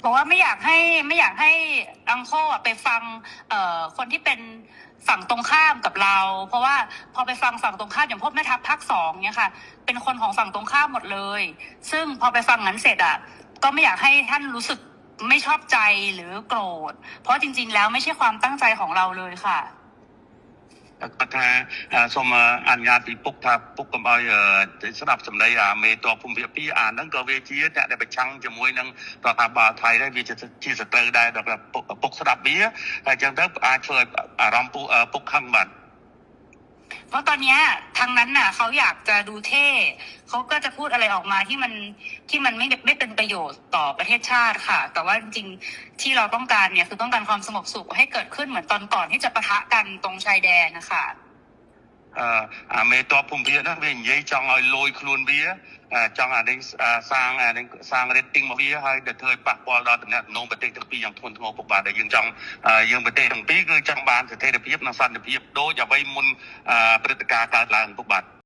บอกว่าไม่อยากให้อังโคไปฟังคนที่เป็นฝั่งตรงข้ามกับเราเพราะว่าพอไปฟังฝั่งตรงข้ามอย่างพวกแม่ทัพภาคสองเนี่ยค่ะเป็นคนของฝั่งตรงข้ามหมดเลยซึ่งพอไปฟังนั้นเสร็จอ่ะก็ไม่อยากให้ท่านรู้สึกไม่ชอบใจหรือโกรธเพราะจริงๆแล้วไม่ใช่ความตั้งใจของเราเลยค่ะគាត់ថាសូមអនុញ្ញាតពីពុកថាពុកកុំឲ្យស្ដាប់សម្ដីមេតបភូមិភាគ2ហ្នឹងក៏វាជាអ្នកដែលប្រឆាំងជាមួយនឹងរដ្ឋាភិបាលថៃដែរវាជាសត្រូវដែរដល់ពុកស្ដាប់វាហើយអញ្ចឹងទៅអាចធ្វើឲ្យអាรมណ៍ពុកខឹងបាទเพราะตอนนี้ทางนั้นน่ะเขาอยากจะดูเท่เขาก็จะพูดอะไรออกมาที่มันไม่เป็นประโยชน์ต่อประเทศชาติค่ะแต่ว่าจริงๆที่เราต้องการเนี่ยคือต้องการความสงบสุขให้เกิดขึ้นเหมือนตอนก่อนที่จะปะทะกันตรงชายแดนนะคะមេតបភូមិភាគហ្នឹងវានិយាយចង់ឲ្យលយខ្លួនវាចង់អានេះសាង rating មកវាហើយទៅធ្វើឲ្យប៉ះពាល់ដល់តំណែងប្រទេសទាំងពីរយ៉ាងធ្ងន់ធ្ងរពុកបាទដែលយើងប្រទេសទាំងពីរគឺចង់បានស្ថិរភាពនិងសន្តិភាពដូចអ្វីមុនព្រឹត្តិការណ៍កើតឡើងពុកបាទ